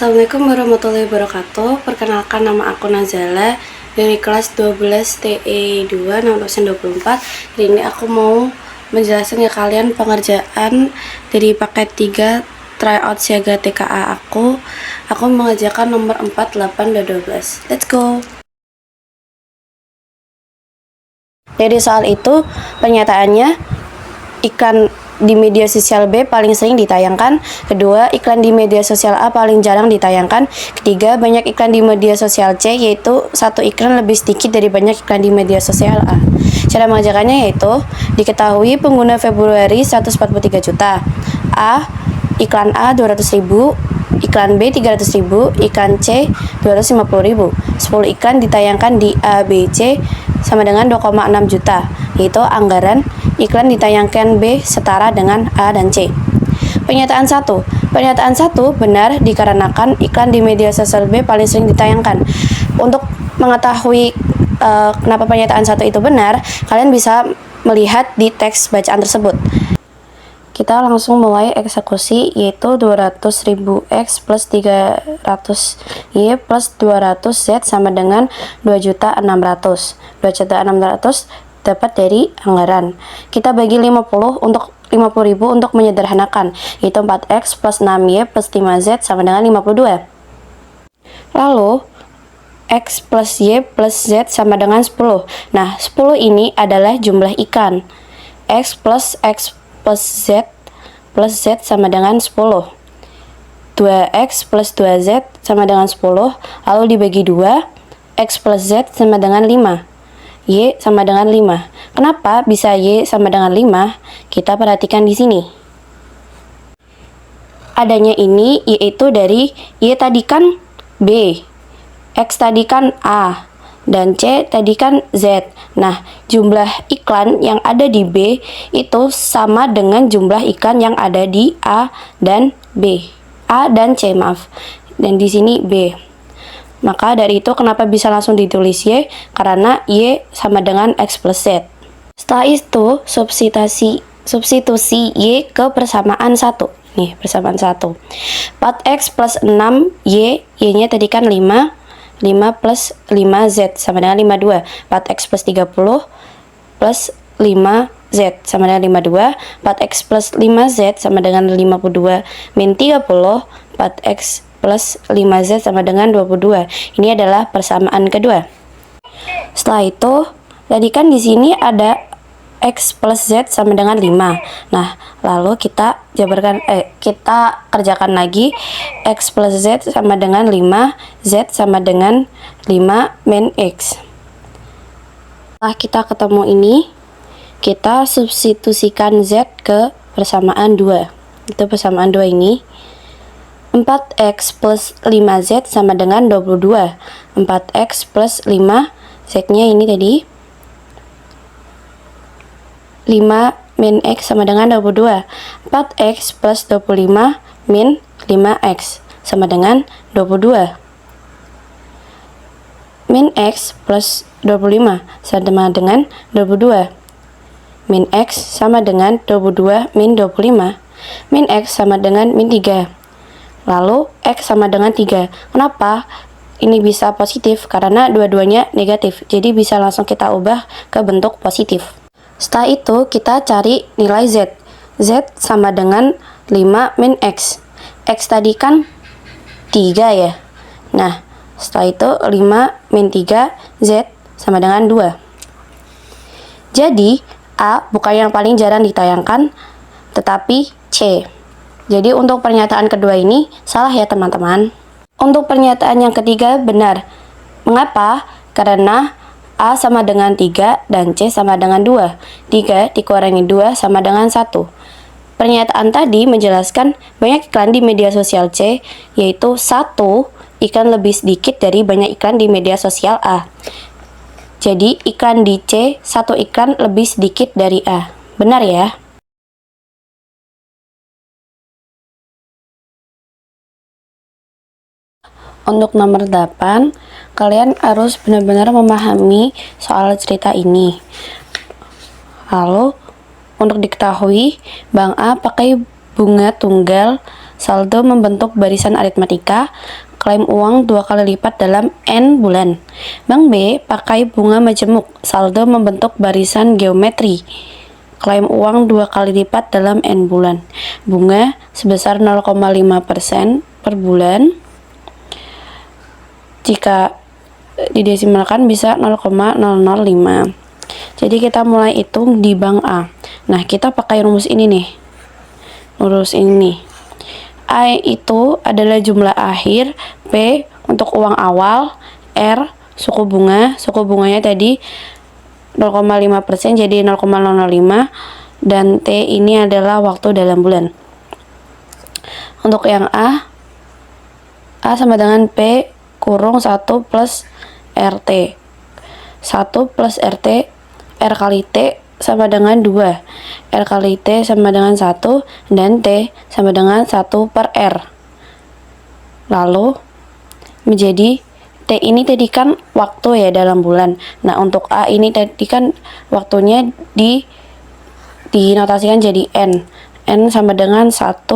Assalamualaikum warahmatullahi wabarakatuh. Perkenalkan, nama aku Nazala dari kelas 12 TE 2 nomor 24. Hari ini aku mau menjelaskan ke kalian pengerjaan dari paket 3 tryout siaga TKA aku. Aku mengerjakan nomor 4, 8, dan 12. Let's go. Dari soal itu, pernyataannya iklan di media sosial B paling sering ditayangkan. Kedua, iklan di media sosial A paling jarang ditayangkan. Ketiga, banyak iklan di media sosial C, yaitu satu iklan lebih sedikit dari banyak iklan di media sosial A. Cara mengerjakannya yaitu, diketahui pengguna Februari 143 juta. Iklan A 200.000, iklan B 300.000, iklan C 250.000. 10 iklan ditayangkan di A, B, C sama dengan 2,6 juta, yaitu anggaran iklan ditayangkan B setara dengan A dan C. Pernyataan 1. Pernyataan 1 benar dikarenakan iklan di media sosial B paling sering ditayangkan. Untuk mengetahui kenapa pernyataan 1 itu benar, kalian bisa melihat di teks bacaan tersebut. Kita langsung mulai eksekusi, yaitu 200.000 X plus 300 Y plus 200 Z sama dengan 2.600. 2.600 dapat dari anggaran. Kita bagi 50 untuk 50.000 untuk menyederhanakan, yaitu 4X plus 6Y plus 5Z sama dengan 52. Lalu X plus Y plus Z sama dengan 10. Nah, 10 ini adalah jumlah ikan. X plus Z plus Z sama dengan 10. 2X plus 2Z sama dengan 10, lalu dibagi 2, X plus Z sama dengan 5. Y sama dengan 5. Kenapa bisa Y sama dengan 5? Kita perhatikan di sini. Adanya ini yaitu dari Y tadi kan B, X tadi kan A, dan C tadi kan Z. Nah, jumlah iklan yang ada di B itu sama dengan jumlah iklan yang ada di A dan B. A dan C, maaf. Dan di sini B. Maka dari itu kenapa bisa langsung ditulis Y? Karena Y sama dengan X plus Z. Setelah itu, substitusi Y ke persamaan 1. Nih, persamaan 1. 4X plus 6Y, Y-nya tadi kan 5. 5 plus 5Z sama dengan 52. 4X plus 30 plus 5Z sama dengan 52. 4X plus 5Z sama dengan 52 min 30. 4X plus 5Z sama dengan 22. Ini adalah persamaan kedua. Setelah itu, tadi kan di sini ada X plus Z sama dengan 5. Nah, lalu kita kerjakan lagi. X plus Z sama dengan 5, Z sama dengan 5 min X. Setelah kita ketemu ini, kita substitusikan Z ke persamaan 2. Itu persamaan 2 ini. 4X plus 5Z sama dengan 22. 4X plus 5, Z-nya ini tadi 5 min X sama dengan 22. 4X plus 25 min 5X sama dengan 22. Min X plus 25 sama dengan 22. Min X sama dengan 22 min 25. Min X sama dengan min 3. Lalu X sama dengan 3. Kenapa ini bisa positif? Karena dua-duanya negatif. Jadi bisa langsung kita ubah ke bentuk positif. Setelah itu kita cari nilai Z. Z sama dengan 5 min X. X tadi kan 3 ya. Nah, setelah itu 5 min 3, Z sama dengan 2. Jadi A bukan yang paling jarang ditayangkan, tetapi C. Jadi untuk pernyataan kedua ini salah ya teman-teman. Untuk pernyataan yang ketiga benar. Mengapa? Karena A sama dengan 3 dan C sama dengan 2. 3 dikurangi 2 sama dengan 1. Pernyataan tadi menjelaskan banyak iklan di media sosial C, yaitu 1 iklan lebih sedikit dari banyak iklan di media sosial A. Jadi iklan di C 1 iklan lebih sedikit dari A. Benar ya? Untuk nomor 8, kalian harus benar-benar memahami soal cerita ini. Lalu, untuk diketahui, Bang A pakai bunga tunggal saldo membentuk barisan aritmatika. Klaim uang 2 kali lipat dalam N bulan. Bank B pakai bunga majemuk, saldo membentuk barisan geometri. Klaim uang 2 kali lipat dalam N bulan. Bunga sebesar 0,5% per bulan. Jika didesimalkan bisa 0,005. Jadi kita mulai hitung di bank A. Nah, kita pakai rumus ini nih. Rumus ini. A itu adalah jumlah akhir, P untuk uang awal, R suku bunganya tadi 0,5% jadi 0,005, dan T ini adalah waktu dalam bulan. Untuk yang A sama dengan P kurung 1 plus RT. 1 plus RT, R kali T sama dengan 2, R kali T sama dengan 1, dan T sama dengan 1 per R. Lalu menjadi T ini tadi kan waktu ya dalam bulan. Nah, untuk A ini tadi kan waktunya dinotasikan jadi N. N sama dengan 1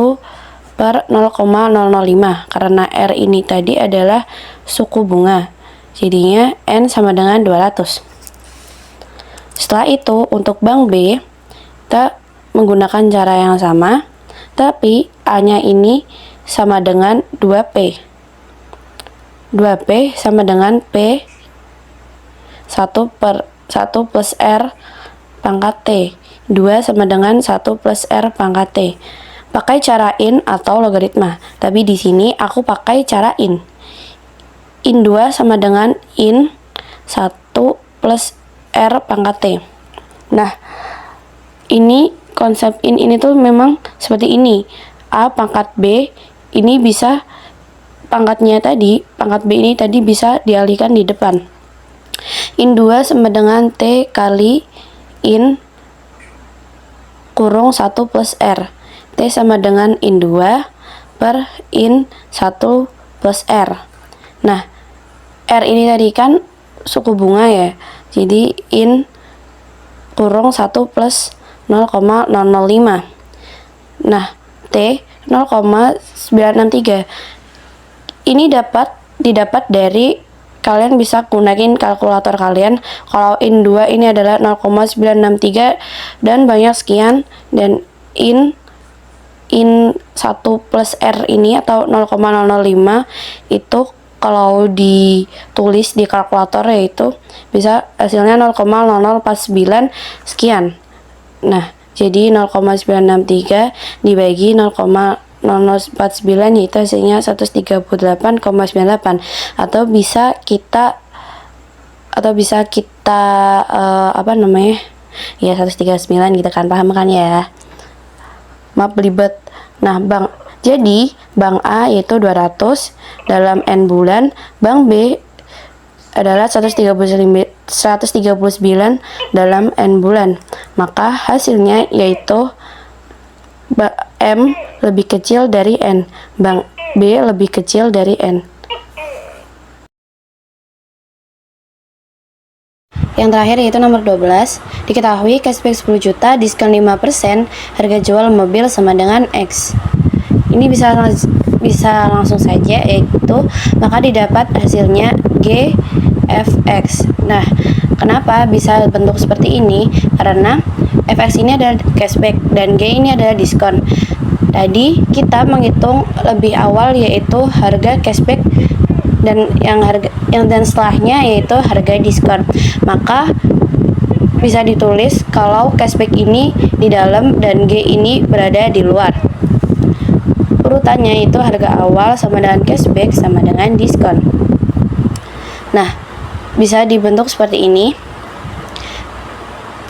per 0,005 karena R ini tadi adalah suku bunga. Jadinya N sama dengan 200. Setelah itu, untuk bank B, kita menggunakan cara yang sama, tapi A-nya ini sama dengan 2P. 2P sama dengan P 1 plus R pangkat T. 2 sama dengan 1 plus R pangkat T. Pakai cara in atau logaritma, tapi di sini aku pakai cara in. In 2 sama dengan in 1 plus R pangkat T. Nah, ini konsep in ini tuh memang seperti ini. A pangkat B ini bisa pangkat B ini tadi bisa dialihkan di depan. In 2 sama dengan T kali in kurung 1 plus R. T sama dengan in 2 per in 1 plus R. Nah, R ini tadi kan suku bunga ya. Jadi in kurung 1 plus 0,005. Nah, T 0,963. Ini didapat dari, kalian bisa gunakan kalkulator kalian. Kalau in 2 ini adalah 0,963 dan banyak sekian, dan in 1 plus R ini atau 0,005 itu kalau ditulis di kalkulator yaitu bisa hasilnya 0,0049 sekian. Nah, jadi 0,963 dibagi 0,0049 yaitu hasilnya 138,98, atau bisa kita ya 139 gitu kan, paham kan ya? Maaf belibet. Nah, jadi bank A yaitu 200 dalam N bulan, bank B adalah 139 dalam N bulan. Maka hasilnya yaitu M lebih kecil dari N, bank B lebih kecil dari N. Yang terakhir yaitu nomor 12. Diketahui cashback 10 juta, diskon 5%, harga jual mobil sama dengan X. Ini bisa langsung saja, yaitu maka didapat hasilnya GFX. Nah, kenapa bisa bentuk seperti ini? Karena FX ini adalah cashback dan G ini adalah diskon. Tadi kita menghitung lebih awal yaitu harga cashback, dan dan setelahnya yaitu harga diskon. Maka bisa ditulis kalau cashback ini di dalam dan G ini berada di luar. Urutannya itu harga awal sama dengan cashback sama dengan diskon. Nah, bisa dibentuk seperti ini.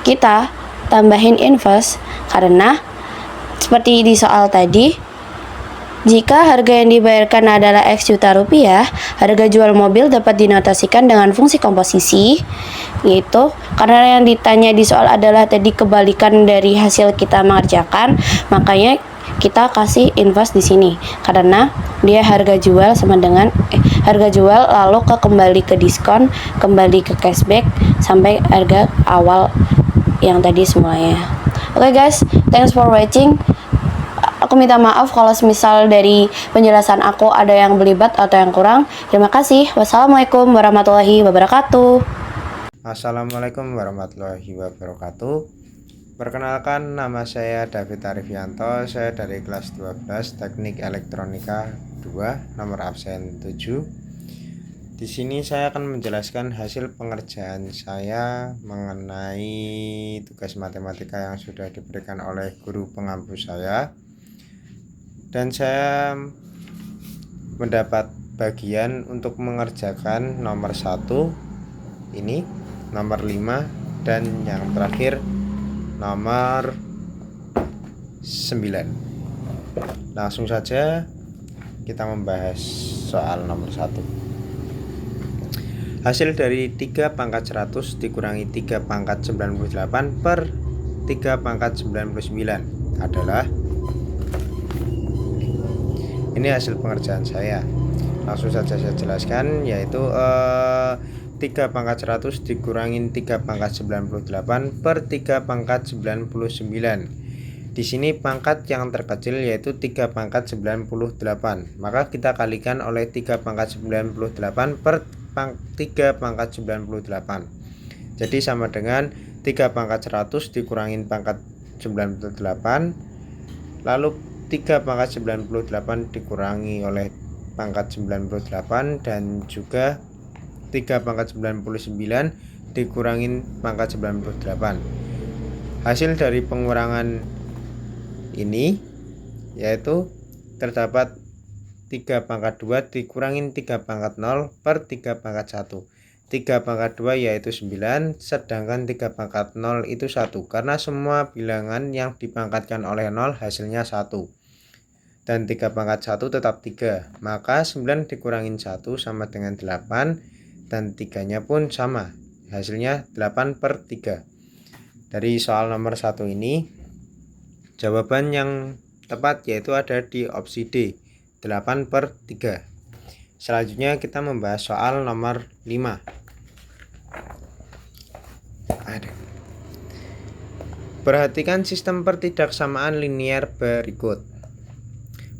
Kita tambahin inverse karena seperti di soal tadi, jika harga yang dibayarkan adalah X juta rupiah, harga jual mobil dapat dinotasikan dengan fungsi komposisi, yaitu karena yang ditanya di soal adalah tadi kebalikan dari hasil kita mengerjakan, makanya kita kasih inverse di sini karena dia harga jual sama dengan harga jual lalu kembali ke diskon, kembali ke cashback sampai harga awal yang tadi semuanya. Oke guys, thanks for watching. Aku Aku minta maaf kalau semisal dari penjelasan aku ada yang belibet atau yang kurang. Terima kasih. Wassalamualaikum warahmatullahi wabarakatuh. Assalamualaikum warahmatullahi wabarakatuh. Perkenalkan, nama saya David Arifianto. Saya dari kelas 12 Teknik Elektronika 2, nomor absen 7. Di sini saya akan menjelaskan hasil pengerjaan saya mengenai tugas matematika yang sudah diberikan oleh guru pengampu saya. Dan saya mendapat bagian untuk mengerjakan nomor 1 ini, nomor 5, dan yang terakhir nomor 9. Langsung saja kita membahas soal nomor 1. Hasil dari 3 pangkat 100 dikurangi 3 pangkat 98 per 3 pangkat 99 adalah, ini hasil pengerjaan saya. Langsung saja saya jelaskan, yaitu 3 pangkat 100 dikurangi 3 pangkat 98 per 3 pangkat 99. Di sini pangkat yang terkecil yaitu 3 pangkat 98. Maka kita kalikan oleh 3 pangkat 98 per 3 pangkat 98. Jadi sama dengan 3 pangkat 100 dikurangi pangkat 98, lalu 3 pangkat 98 dikurangi oleh pangkat 98, dan juga 3 pangkat 99 dikurangi pangkat 98. Hasil dari pengurangan ini yaitu terdapat 3 pangkat 2 dikurangi 3 pangkat 0 per 3 pangkat 1. 3 pangkat 2 yaitu 9, sedangkan 3 pangkat 0 itu 1, karena semua bilangan yang dipangkatkan oleh 0 hasilnya 1. Dan 3 pangkat 1 tetap 3, maka 9 dikurangi 1 sama dengan 8, dan 3-nya pun sama, hasilnya 8 per 3. Dari soal nomor 1 ini, jawaban yang tepat yaitu ada di opsi D, 8 per 3. Selanjutnya kita membahas soal nomor 5. Perhatikan sistem pertidaksamaan linear berikut.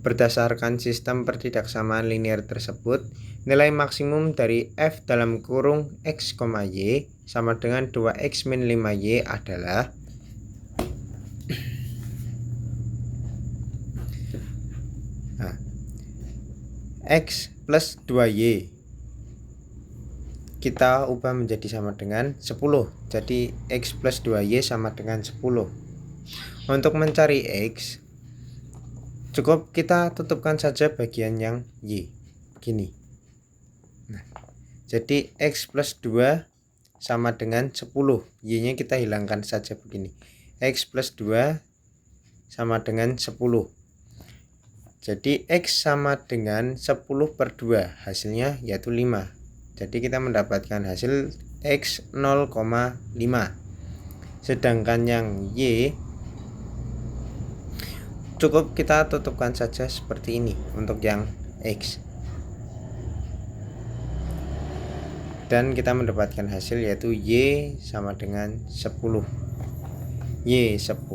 Berdasarkan sistem pertidaksamaan linear tersebut, nilai maksimum dari f dalam kurung x, y sama dengan 2x min 5y adalah x plus 2y. Kita ubah menjadi sama dengan 10. Jadi x plus 2y sama dengan 10. Untuk mencari x, cukup kita tutupkan saja bagian yang y, gini. Nah, jadi x plus 2 sama dengan 10, y-nya kita hilangkan saja begini. X plus 2 sama dengan 10. Jadi x sama dengan 10 per 2, hasilnya yaitu 5. Jadi kita mendapatkan hasil x 0,5. Sedangkan yang y cukup kita tutupkan saja seperti ini untuk yang x. Dan kita mendapatkan hasil yaitu y sama dengan 10. Y 10,0.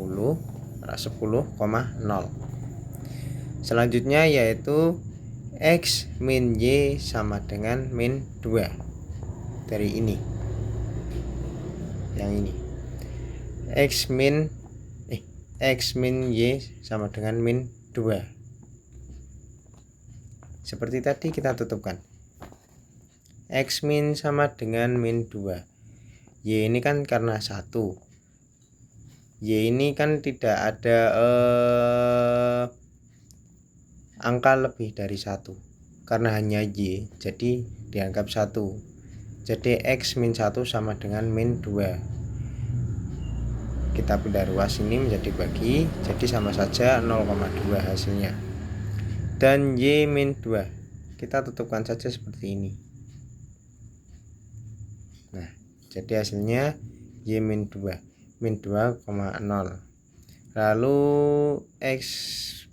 Selanjutnya yaitu x min y sama dengan min 2. Dari ini, yang ini, x min y sama dengan min 2. Seperti tadi kita tutupkan, x min sama dengan min 2. Y ini kan karena 1, y ini kan tidak ada angka lebih dari 1, karena hanya y, jadi dianggap 1. Jadi x min 1 sama dengan min 2. Kita pindah ruas ini menjadi bagi, jadi sama saja 0,2 hasilnya. Dan y min 2 kita tutupkan saja seperti ini. Nah, jadi hasilnya y min 2, min 2,0. Lalu x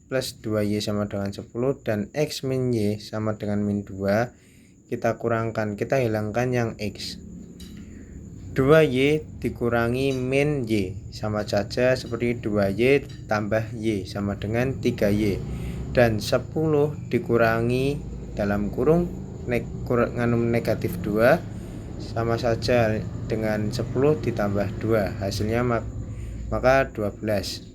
plus 2y sama dengan 10 dan x min y sama dengan min 2, kita kurangkan, kita hilangkan yang x. 2Y dikurangi min Y sama saja seperti 2Y tambah Y sama dengan 3Y. Dan 10 dikurangi dalam kurung negatif 2 sama saja dengan 10 ditambah 2, hasilnya maka 12.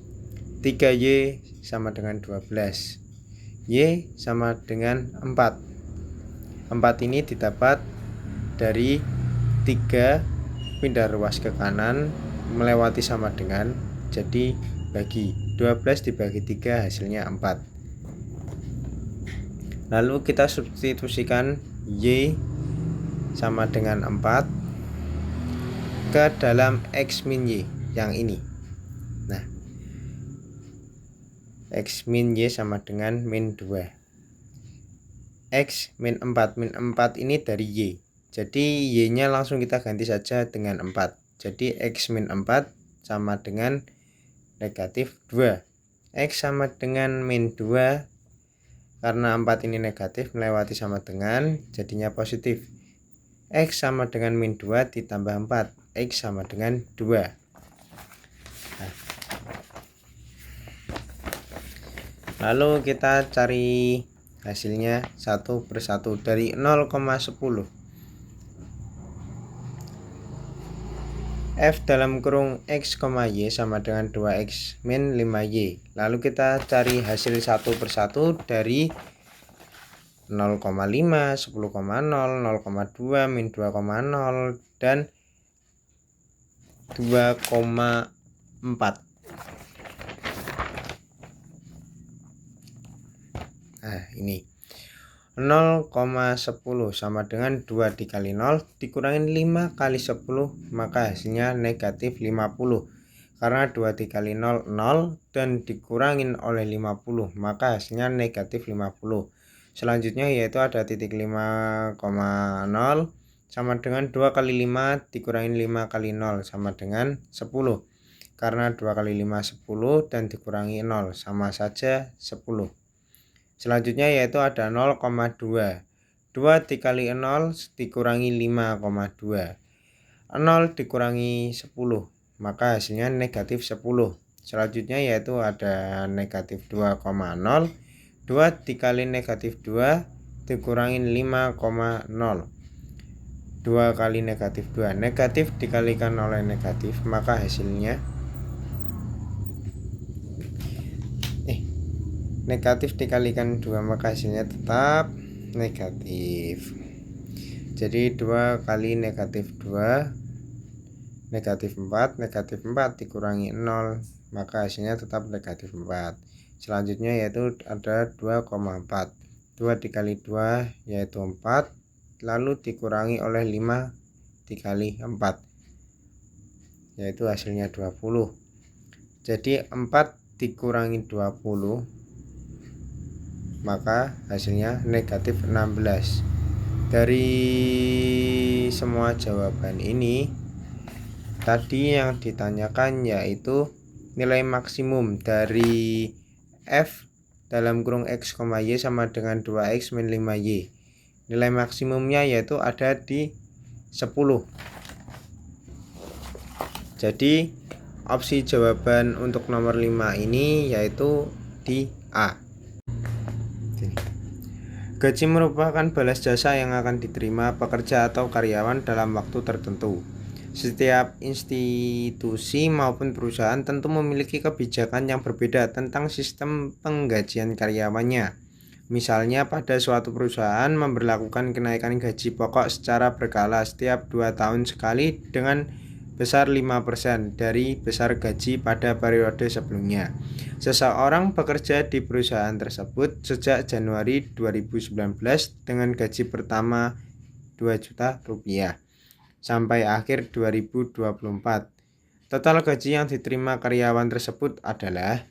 3Y sama dengan 12, Y sama dengan 4. 4 ini didapat dari 3 pindah ruas ke kanan melewati sama dengan, jadi bagi 12 dibagi 3 hasilnya 4. Lalu kita substitusikan Y sama dengan 4 ke dalam X min Y yang ini. Nah, X min Y sama dengan min 2. X min 4. Min 4 ini dari Y. Jadi Y nya langsung kita ganti saja dengan 4. Jadi X min 4 sama dengan negatif 2. X sama dengan min 2. Karena 4 ini negatif melewati sama dengan, jadinya positif. X sama dengan min 2 ditambah 4. X sama dengan 2. Nah, lalu kita cari hasilnya satu persatu dari 0,10. F dalam kurung X, Y sama dengan 2X min 5Y. Lalu kita cari hasil satu persatu dari 0,5, 10,0, 0,2, min 2,0, dan 2,4. Nah, ini 0,10 sama dengan 2 dikali 0 dikurangin 5 kali 10, maka hasilnya negatif 50. Karena 2 dikali 0, 0, dan dikurangin oleh 50, maka hasilnya negatif 50. Selanjutnya yaitu ada titik 5,0 sama dengan 2 kali 5 dikurangin 5 kali 0 sama dengan 10. Karena 2 kali 5 10 dan dikurangi 0 sama saja 10. Selanjutnya yaitu ada 0,2. 2 dikali 0 dikurangi 5,2. 0 dikurangi 10, maka hasilnya negatif 10. Selanjutnya yaitu ada negatif 2,0. 2 dikali negatif 2 dikurangi 5,0. 2 kali negatif 2. Negatif dikalikan oleh negatif, maka hasilnya negatif dikalikan 2, maka hasilnya tetap negatif. Jadi 2 kali negatif 2 negatif 4, negatif 4 dikurangi 0, maka hasilnya tetap negatif 4. Selanjutnya yaitu ada 2,4. 2 dikali 2 yaitu 4, lalu dikurangi oleh 5 dikali 4, yaitu hasilnya 20. Jadi 4 dikurangi 20, maka hasilnya negatif 16. Dari semua jawaban ini, tadi yang ditanyakan yaitu nilai maksimum dari F dalam kurung X, Y sama dengan 2X min 5Y. Nilai maksimumnya yaitu ada di 10. Jadi opsi jawaban untuk nomor 5 ini yaitu di A. Gaji merupakan balas jasa yang akan diterima pekerja atau karyawan dalam waktu tertentu. Setiap institusi maupun perusahaan tentu memiliki kebijakan yang berbeda tentang sistem penggajian karyawannya. Misalnya pada suatu perusahaan memberlakukan kenaikan gaji pokok secara berkala setiap 2 tahun sekali dengan besar 5% dari besar gaji pada periode sebelumnya. Seseorang bekerja di perusahaan tersebut sejak Januari 2019 dengan gaji pertama 2 juta rupiah sampai akhir 2024. Total gaji yang diterima karyawan tersebut adalah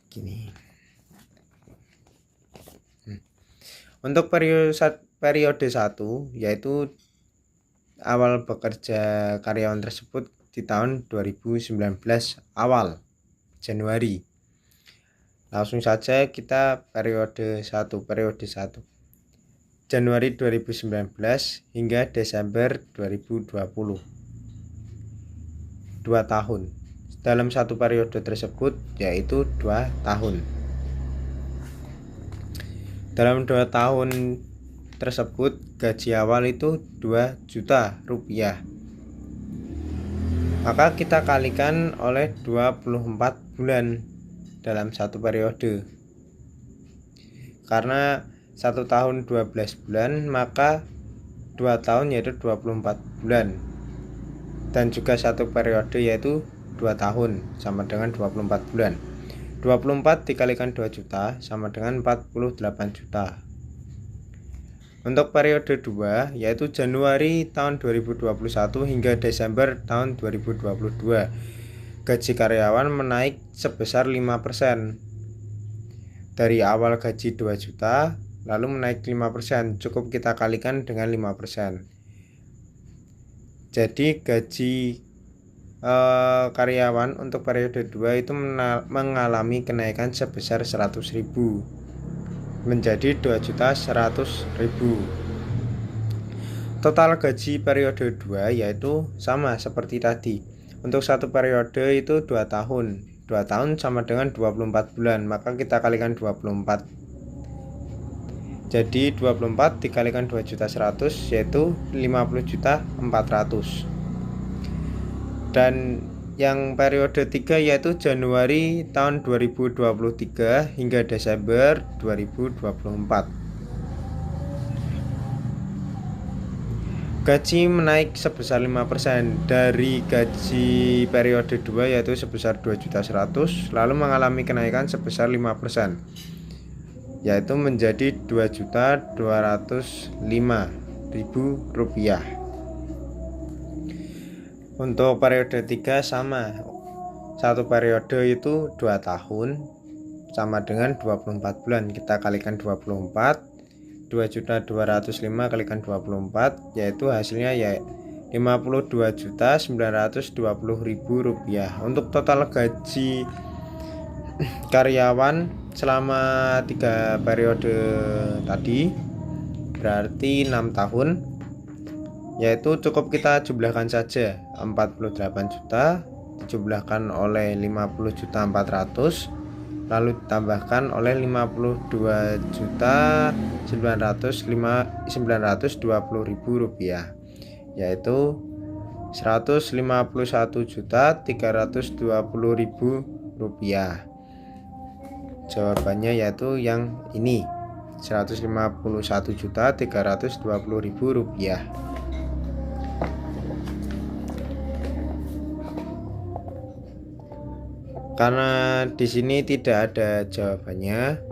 gini. Untuk periode 1 yaitu awal bekerja karyawan tersebut di tahun 2019 awal Januari. Langsung saja kita periode 1. Januari 2019 hingga Desember 2020. 2 tahun. Dalam satu periode tersebut yaitu 2 tahun. Dalam 2 tahun tersebut gaji awal itu 2 juta rupiah. Maka kita kalikan oleh 24 bulan dalam satu periode. Karena 1 tahun 12 bulan, maka 2 tahun yaitu 24 bulan. Dan juga satu periode yaitu 2 tahun sama dengan 24 bulan. 24 dikalikan 2 juta sama dengan 48 juta. Untuk periode 2 yaitu Januari tahun 2021 hingga Desember tahun 2022, gaji karyawan menaik sebesar 5%. Dari awal gaji 2 juta lalu menaik 5%, cukup kita kalikan dengan 5%. Jadi gaji karyawan untuk periode 2 itu mengalami kenaikan sebesar 100.000 menjadi 2.100.000. Total gaji periode 2 yaitu sama seperti tadi. Untuk satu periode itu 2 tahun. 2 tahun sama dengan 24 bulan, maka kita kalikan 24. Jadi 24 dikalikan 2.100.000 yaitu 50.400. Dan yang periode 3 yaitu Januari tahun 2023 hingga Desember 2024. Gaji menaik sebesar 5% dari gaji periode 2 yaitu sebesar 2.100.000 lalu mengalami kenaikan sebesar 5%. Yaitu menjadi 2.205.000 rupiah. Untuk periode 3 sama, satu periode itu 2 tahun sama dengan 24 bulan. Kita kalikan 24, 2.205 kalikan 24 yaitu hasilnya ya 52.920.000 rupiah. Untuk total gaji karyawan selama 3 periode tadi berarti 6 tahun, yaitu cukup kita jumlahkan saja 48 juta dijumlahkan oleh 50.400 lalu ditambahkan oleh 52.920.000 rupiah, yaitu 151.320.000 rupiah. Jawabannya yaitu yang ini, 151.320.000 rupiah. Karena di sini tidak ada jawabannya,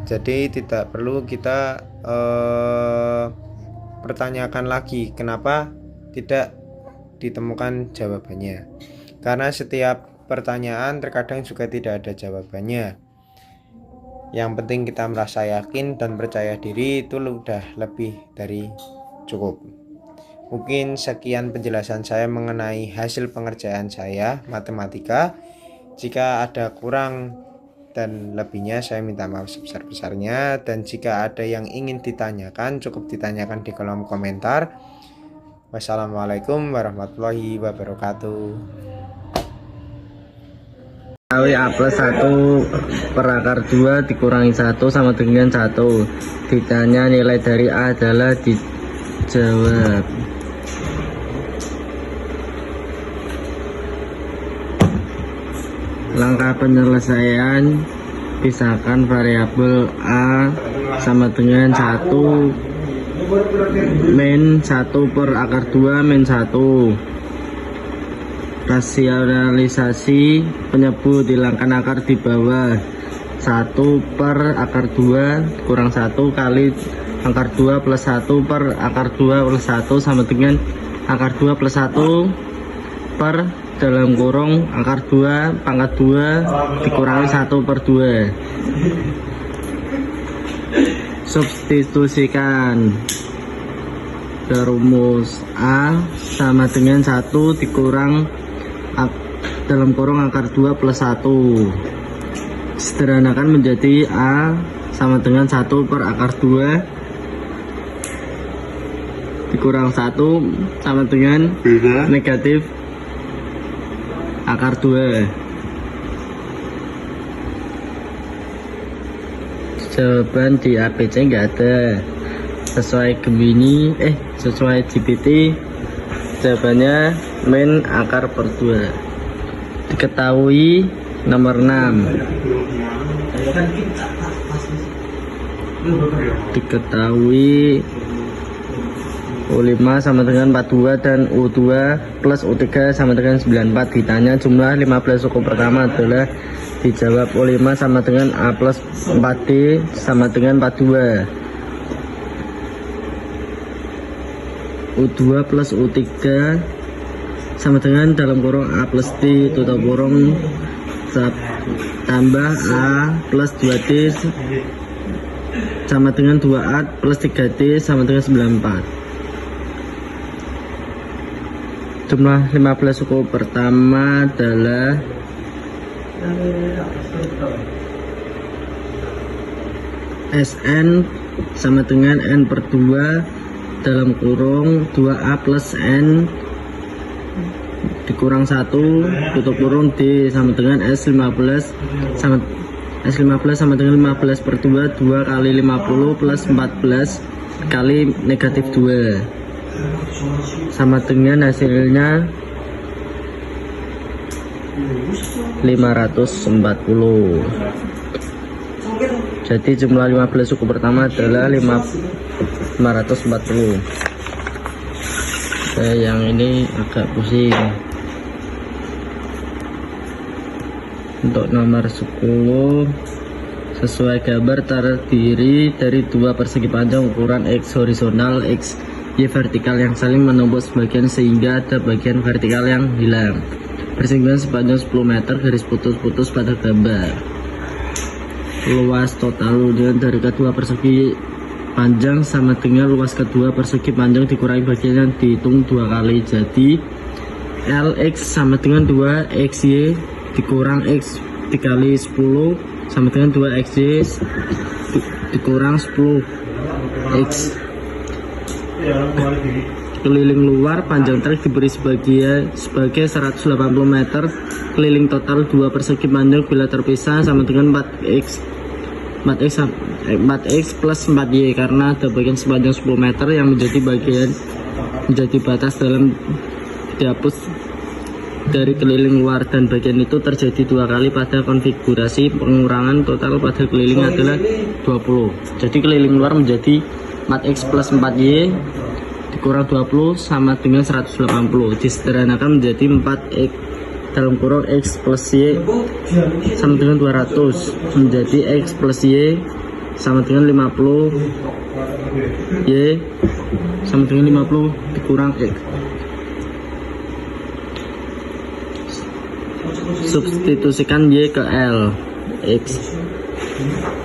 jadi tidak perlu kita pertanyakan lagi kenapa tidak ditemukan jawabannya. Karena setiap pertanyaan terkadang juga tidak ada jawabannya. Yang penting kita merasa yakin dan percaya diri, itu udah lebih dari cukup. Mungkin sekian penjelasan saya mengenai hasil pengerjaan saya matematika. Jika ada kurang dan lebihnya saya minta maaf sebesar-besarnya, dan jika ada yang ingin ditanyakan cukup ditanyakan di kolom komentar. Wassalamualaikum warahmatullahi wabarakatuh. A plus 1 per akar 2 dikurangi 1 sama dengan 1. Ditanya nilai dari A adalah dijawab. Langkah penyelesaian, pisahkan variabel A sama dengan 1 min 1 per akar 2 min 1. Rasionalisasi penyebut, hilangkan akar di bawah. 1 per akar 2 kurang 1 kali akar 2 plus 1 per akar 2 plus 1 sama dengan akar 2 plus 1 per dalam kurung akar 2 pangkat 2 dikurangi 1 per 2. Substitusikan ke rumus A sama dengan 1 dikurang dalam kurung akar 2 plus 1. Sederhanakan menjadi A sama dengan 1 per akar 2 dikurang 1 sama dengan negatif akar 2. Jawaban di ABC nggak ada. Sesuai Gemini sesuai GPT, jawabannya min akar per 2. Diketahui nomor 6. Diketahui U5 sama dengan 42 dan U2 plus U3 sama dengan 94. Ditanya jumlah 15 suku pertama adalah, dijawab U5 sama dengan A plus 4D sama dengan 42, U2 plus U3 sama dengan dalam kurung A plus D tutup kurung tambah A plus 2D sama dengan 2A plus 3D sama dengan 94. Jumlah 15 suku pertama adalah Sn sama dengan N per 2 dalam kurung 2A plus N dikurang 1 tutup kurung D sama dengan S15 sama dengan 15 per 2 kali 50 plus 14 kali negatif 2 sama dengan hasilnya 540. Jadi jumlah 15 suku pertama adalah 540. Yang ini agak pusing. Untuk nomor 10, sesuai gambar terdiri dari dua persegi panjang ukuran X horizontal X Y vertikal yang saling menembus bagian sehingga ada bagian vertikal yang hilang. Persinggungan sepanjang 10 meter, garis putus-putus pada gambar. Luas total hubungan dari kedua persegi panjang sama dengan luas kedua persegi panjang dikurangi bagian yang dihitung 2 kali. Jadi LX sama dengan 2XY dikurang X dikali 10 sama dengan 2XY dikurang 10X. Keliling luar panjang trek diberi sebagai 180 meter. Keliling total dua persegi panjang bila terpisah sama dengan 4x plus 4y, karena ada bagian sepanjang 10 meter yang menjadi batas dalam dihapus dari keliling luar, dan bagian itu terjadi 2 kali pada konfigurasi pengurangan total pada keliling adalah 20. Jadi keliling luar menjadi 4x plus 4y dikurang 20 sama dengan 180. Disederhanakan menjadi 4x dalam kurung x plus y sama dengan 200 menjadi x plus y sama dengan 50 y sama dengan 50 dikurang x. Substitusikan y ke L.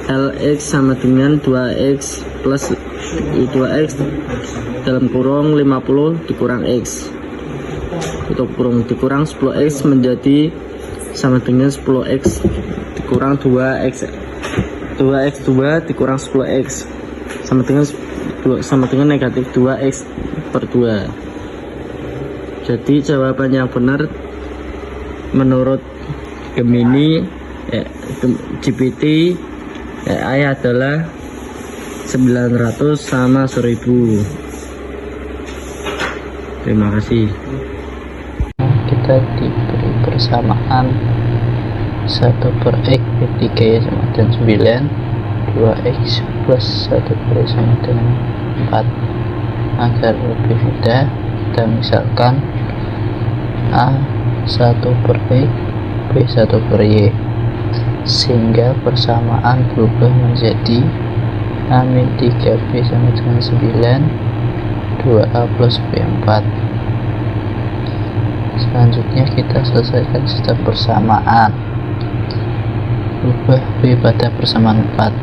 Lx sama dengan 2x plus 2x dalam kurung 50 dikurang x tutup kurung dikurang 10x menjadi sama dengan 10x dikurang 2x 2 dikurang 10x sama dengan negatif 2x per 2. Jadi jawaban yang benar menurut Gemini GPT AI adalah 900 sama 1000. Terima kasih. Kita diberi persamaan 1 per X per 3 sama dengan 9, 2x plus 1 per Y sama dengan 4. Agar lebih mudah, kita misalkan A 1 per X, B 1 per Y, sehingga persamaan berubah menjadi A-3B sama dengan 9, 2A plus B4. Selanjutnya kita selesaikan sistem persamaan. Ubah B pada persamaan 4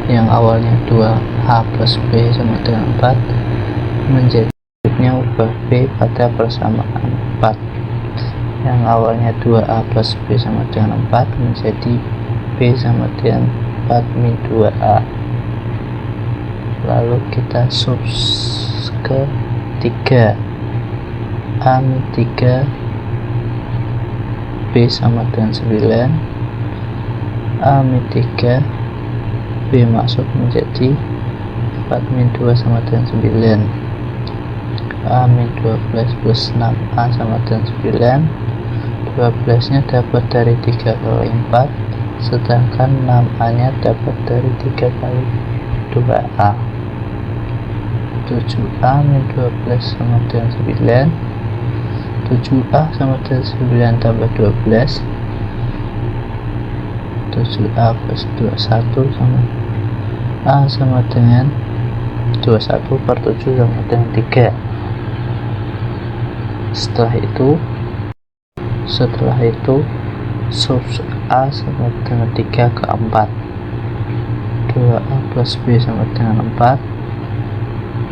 yang awalnya 2A plus B sama dengan 4 menjadi berikutnya ubah B pada persamaan 4 yang awalnya 2A plus B sama dengan 4 menjadi B sama dengan 4 min 2A. Lalu kita sub ke 3, A min 3 B sama dengan 9, A min 3 B masuk menjadi 4 min 2 sama dengan 9, A min 12 plus 6A sama dengan 9. 12 nya dapat dari 3 kali 4, sedangkan 6A nya dapat dari 3 kali 2A. 7A min 12 sama dengan 9. 7A sama dengan 9 tambah 12. 7A plus 21 sama A sama dengan 21 per 7 sama dengan 3. Setelah itu sub A sama dengan 3 ke 4. 2A plus B sama dengan 4.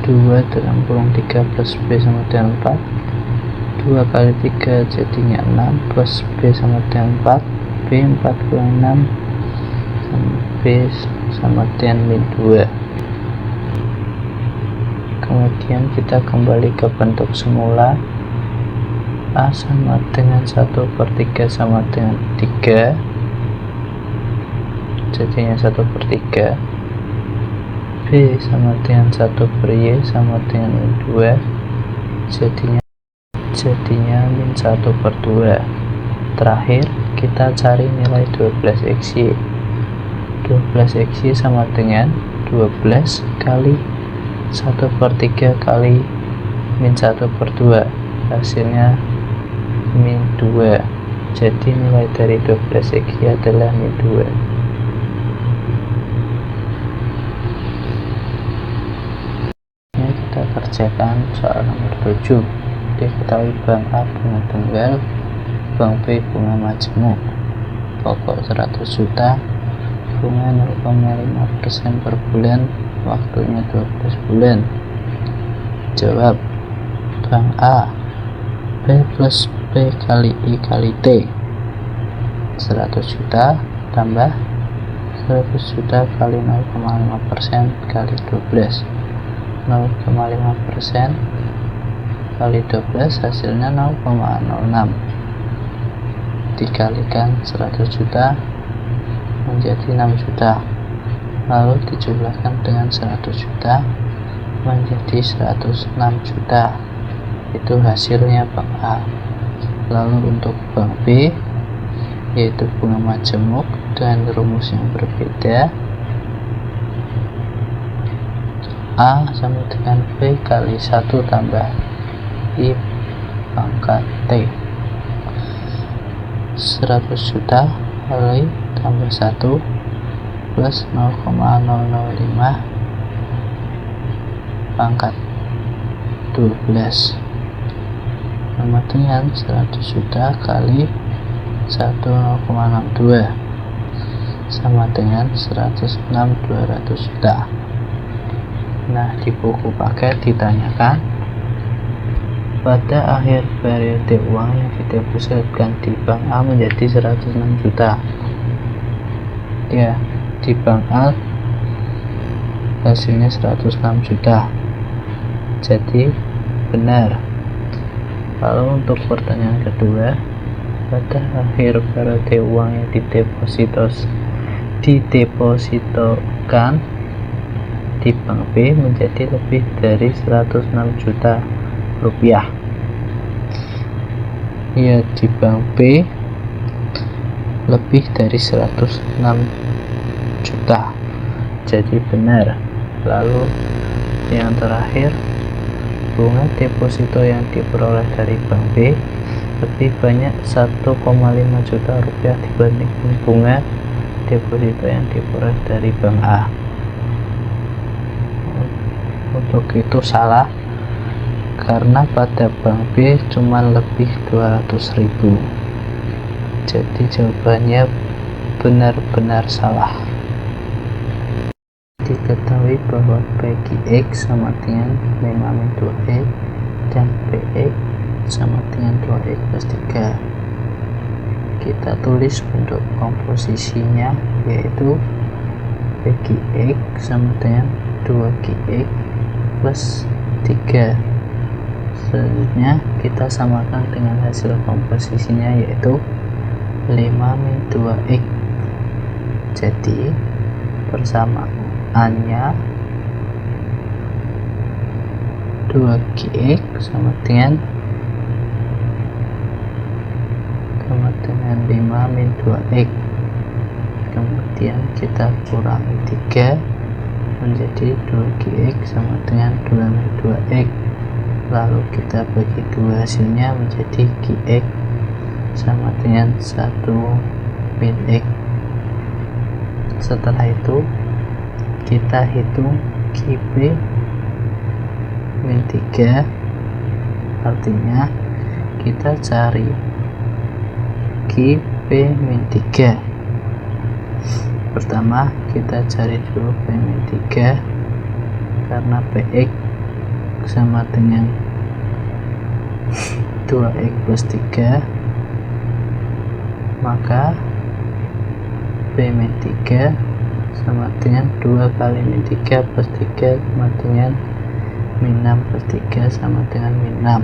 2 dalam kurung 3 plus B sama dengan 4. 2 kali 3 jadinya 6 plus B sama dengan 4. B 4 kurang 6 B sama dengan min 2. Kemudian kita kembali ke bentuk semula. A sama dengan 1 per 3 sama dengan 3, jadinya 1 per 3. B sama dengan 1 per Y sama dengan min 2, jadinya min 1 per 2. Terakhir kita cari nilai 12xy. 12xy sama dengan 12 kali 1 per 3 kali min 1 per 2, hasilnya min 2. Jadi nilai dari 12xy adalah min 2. Ini kita kerjakan soal nomor 7. Diketahui bank A bunga tunggal, bank B bunga majemuk, pokok 100 juta, bunga 0,5% per bulan, waktunya 12 bulan. Jawab. Bank A, B plus B kali I kali T, 100 juta tambah 100 juta kali 0,5% kali 12, 0,5% kali 12 hasilnya 0,06, dikalikan 100 juta menjadi 6 juta, lalu dijumlahkan dengan 100 juta menjadi 106 juta. Itu hasilnya bank A. Lalu untuk bank B, yaitu bunga majemuk dengan rumus yang berbeda. A sama dengan B kali 1 tambah I pangkat T, 100 juta kali tambah 1 plus 0,005 pangkat 12 sama dengan 100 juta kali 10,62 sama dengan 106.200 juta. Nah, di buku paket ditanyakan pada akhir periode uang yang didepositkan di bank A menjadi 106 juta. Ya, di bank A hasilnya 106 juta. Jadi benar. Lalu untuk pertanyaan kedua, pada akhir periode uang yang didepositokan di bank B menjadi lebih dari 106 juta rupiah. Ya, di bank B lebih dari 106 juta. Jadi benar. Lalu yang terakhir, bunga deposito yang diperoleh dari bank B lebih banyak 1,5 juta rupiah dibandingkan bunga deposito yang diperoleh dari bank A. Untuk itu salah, karena pada bank B cuma lebih 200.000. Jadi jawabannya benar-benar salah. Diketahui bahwa PX sama dengan 5 min 2X dan PX sama dengan 2X plus 3. Kita tulis bentuk komposisinya, yaitu PQX sama dengan 2QX plus 3. Selanjutnya kita samakan dengan hasil komposisinya, yaitu 5 min 2X. Jadi persamaannya 2QX sama dengan 5 min 2X. Kemudian kita kurangi 3 menjadi 2QX sama dengan 2 min 2X. Lalu kita bagi 2, hasilnya menjadi QX sama dengan 1 min X. Setelah itu kita hitung QP min 3, artinya kita cari QP min 3. Pertama kita cari dulu P min 3, karena PX sama dengan 2X plus 3, maka P min 3 sama dengan 2 kali min 3 plus 3 sama dengan min 6 plus 3 sama dengan min 6.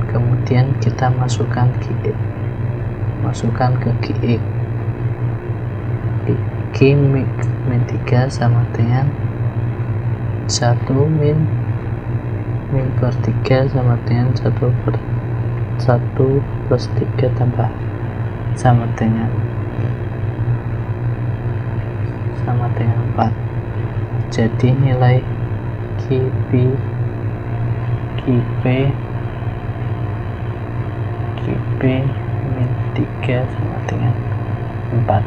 Kemudian kita masukkan ke QX. Q min 3 sama dengan 1 min per 3 sama dengan 1 plus 3 tambah sama dengan 4. Jadi nilai QP min 3 sama dengan 4.